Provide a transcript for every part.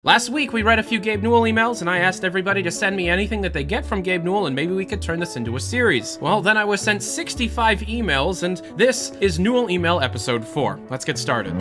Last week, we read a few Gabe Newell emails, and I asked everybody to send me anything that they get from Gabe Newell, and maybe we could turn this into a series. Well, then I was sent 65 emails, and this is Newell Email Episode 4. Let's get started.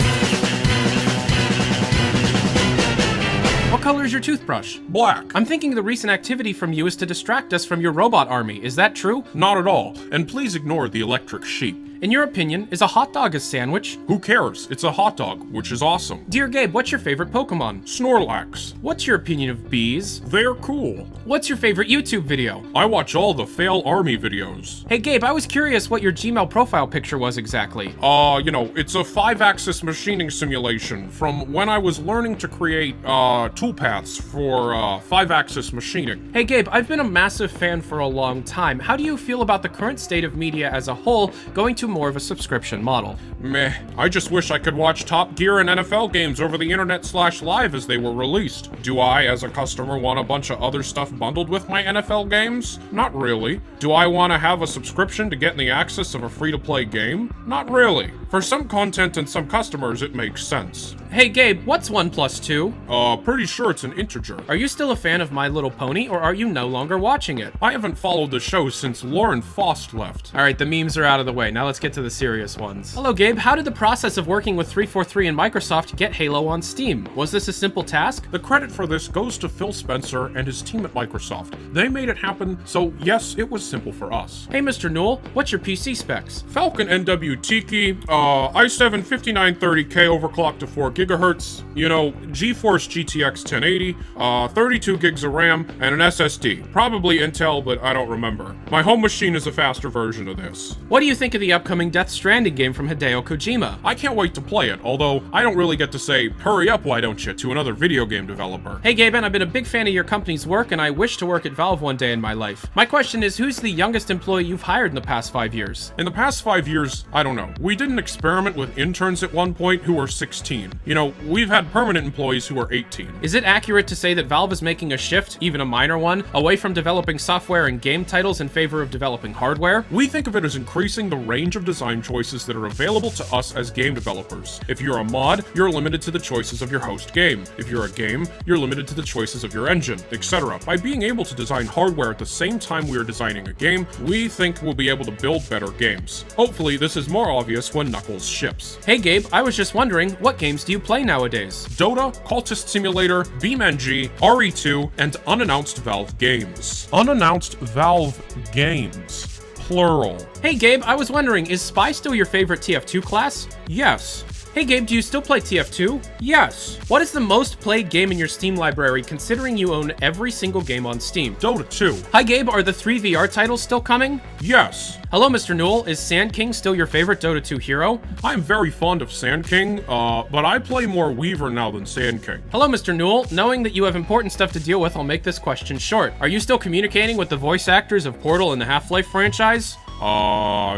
What color is your toothbrush? Black. I'm thinking the recent activity from you is to distract us from your robot army. Is that true? Not at all. And please ignore the electric sheep. In your opinion, is a hot dog a sandwich? Who cares? It's a hot dog, which is awesome. Dear Gabe, what's your favorite Pokemon? Snorlax. What's your opinion of bees? They're cool. What's your favorite YouTube video? I watch all the fail army videos. Hey Gabe, I was curious what your Gmail profile picture was exactly. It's a 5-axis machining simulation from when I was learning to create, toolpaths for, 5-axis machining. Hey Gabe, I've been a massive fan for a long time. How do you feel about the current state of media as a whole going to more of a subscription model? Meh. I just wish I could watch Top Gear and NFL games over the internet/live as they were released. Do I, as a customer, want a bunch of other stuff bundled with my NFL games? Not really. Do I want to have a subscription to get the access of a free-to-play game? Not really. For some content and some customers, it makes sense. Hey Gabe, what's 1 + 2? Pretty sure it's an integer. Are you still a fan of My Little Pony, or are you no longer watching it? I haven't followed the show since Lauren Faust left. Alright, the memes are out of the way. Now let's get to the serious ones. Hello Gabe, how did the process of working with 343 and Microsoft get Halo on Steam? Was this a simple task? The credit for this goes to Phil Spencer and his team at Microsoft. They made it happen, so yes, it was simple for us. Hey Mr. Newell, what's your PC specs? Falcon NW Tiki, i7 5930K overclocked to 4 gigahertz, GeForce GTX 1080, 32 gigs of RAM, and an SSD. Probably Intel, but I don't remember. My home machine is a faster version of this. What do you think of the upcoming Death Stranding game from Hideo Kojima? I can't wait to play it, although I don't really get to say, hurry up, why don't you, to another video game developer. Hey Gabe, I've been a big fan of your company's work, and I wish to work at Valve one day in my life. My question is, who's the youngest employee you've hired in the past 5 years? In the past 5 years, I don't know. We did an experiment with interns at one point who were 16. We've had permanent employees who are 18. Is it accurate to say that Valve is making a shift, even a minor one, away from developing software and game titles in favor of developing hardware? We think of it as increasing the range of design choices that are available to us as game developers. If you're a mod, you're limited to the choices of your host game. If you're a game, you're limited to the choices of your engine, etc. By being able to design hardware at the same time we are designing a game, we think we'll be able to build better games. Hopefully, this is more obvious when Knuckles ships. Hey Gabe, I was just wondering, what games do you play nowadays? Dota, Cultist Simulator, BeamNG, RE2, and unannounced Valve games. Unannounced Valve games. Plural. Hey Gabe, I was wondering, is Spy still your favorite TF2 class? Yes. Hey Gabe, do you still play TF2? Yes. What is the most played game in your Steam library, considering you own every single game on Steam? Dota 2. Hi Gabe, are the 3 VR titles still coming? Yes. Hello Mr. Newell, is Sand King still your favorite Dota 2 hero? I'm very fond of Sand King, but I play more Weaver now than Sand King. Hello Mr. Newell, knowing that you have important stuff to deal with, I'll make this question short. Are you still communicating with the voice actors of Portal and the Half-Life franchise?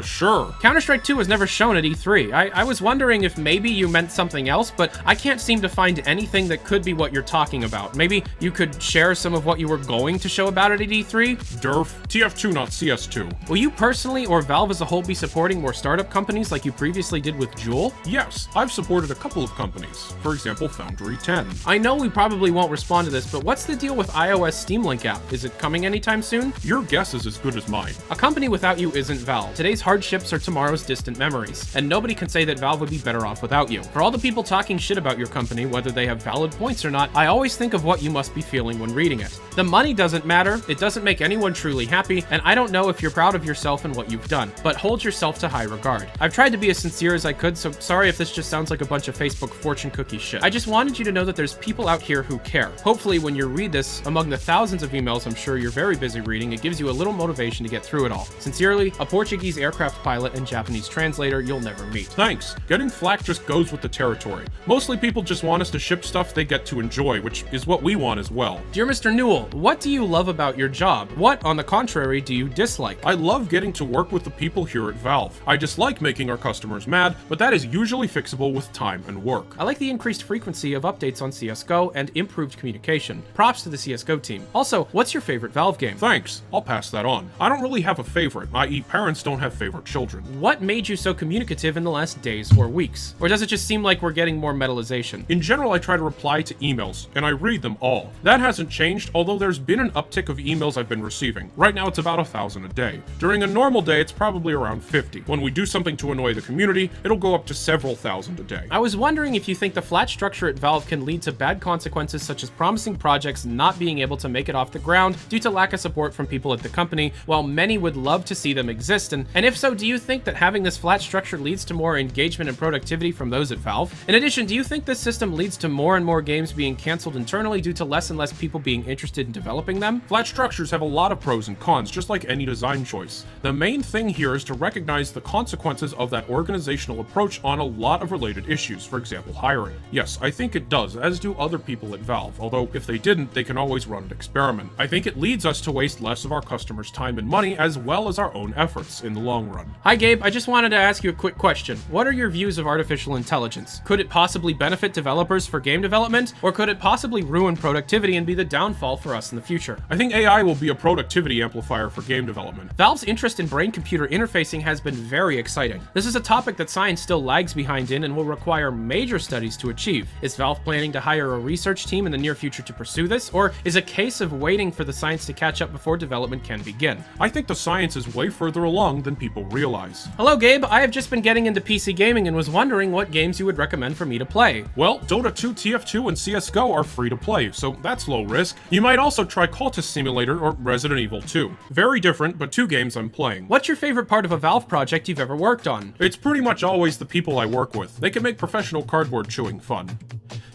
Sure. Counter-Strike 2 was never shown at E3. I was wondering if maybe you meant something else, but I can't seem to find anything that could be what you're talking about. Maybe you could share some of what you were going to show about it at E3? Derf. TF2, not CS2. Will you personally or Valve as a whole be supporting more startup companies like you previously did with Jewel? Yes, I've supported a couple of companies. For example, Foundry 10. I know we probably won't respond to this, but what's the deal with iOS Steam Link app? Is it coming anytime soon? Your guess is as good as mine. A company without you isn't Valve. Today's hardships are tomorrow's distant memories, and nobody can say that Valve would be better off without you. For all the people talking shit about your company, whether they have valid points or not, I always think of what you must be feeling when reading it. The money doesn't matter, it doesn't make anyone truly happy, and I don't know if you're proud of yourself and what you've done, but hold yourself to high regard. I've tried to be as sincere as I could, so sorry if this just sounds like a bunch of Facebook fortune cookie shit. I just wanted you to know that there's people out here who care. Hopefully when you read this, among the thousands of emails I'm sure you're very busy reading, it gives you a little motivation to get through it all. Sincerely, a Portuguese aircraft pilot and Japanese translator you'll never meet. Thanks. Getting flack just goes with the territory. Mostly people just want us to ship stuff they get to enjoy, which is what we want as well. Dear Mr. Newell, what do you love about your job? What, on the contrary, do you dislike? I love getting to work with the people here at Valve. I dislike making our customers mad, but that is usually fixable with time and work. I like the increased frequency of updates on CSGO and improved communication. Props to the CSGO team. Also, what's your favorite Valve game? Thanks. I'll pass that on. I don't really have a favorite, i.e. parents don't have favorite children. What made you so communicative in the last days or weeks? Or does it just seem like we're getting more metallization? In general, I try to reply to emails, and I read them all. That hasn't changed, although there's been an uptick of emails I've been receiving. Right now it's about 1,000 a day. During a normal day, it's probably around 50. When we do something to annoy the community, it'll go up to several thousand a day. I was wondering if you think the flat structure at Valve can lead to bad consequences such as promising projects not being able to make it off the ground due to lack of support from people at the company, while many would love to see them exist, and if so, do you think that having this flat structure leads to more engagement and productivity from those at Valve? In addition, do you think this system leads to more and more games being canceled internally due to less and less people being interested in developing them? Flat structures have a lot of pros and cons, just like any design choice. The main thing here is to recognize the consequences of that organizational approach on a lot of related issues, for example, hiring. Yes, I think it does, as do other people at Valve, although if they didn't, they can always run an experiment. I think it leads us to waste less of our customers' time and money, as well as our own efforts in the long run. Hi Gabe, I just wanted to ask you a quick question. What are your views of artificial intelligence? Could it possibly benefit developers for game development, or could it possibly ruin productivity and be the downfall for us in the future? I think AI will be a productivity amplifier for game development. Valve's interest in brain-computer interfacing has been very exciting. This is a topic that science still lags behind in and will require major studies to achieve. Is Valve planning to hire a research team in the near future to pursue this, or is it a case of waiting for the science to catch up before development can begin? I think the science is way further along than people realize. Hello Gabe, I have just been getting into PC gaming and was wondering what games you would recommend for me to play. Well, Dota 2, TF2, and CSGO are free to play, so that's low risk. You might also try Cultist Simulator or Resident Evil 2. Very different, but two games I'm playing. What's your favorite part of a Valve project you've ever worked on? It's pretty much always the people I work with. They can make professional cardboard chewing fun.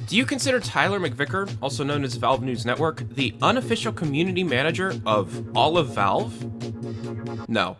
Do you consider Tyler McVicker, also known as Valve News Network, the unofficial community manager of all of Valve? No.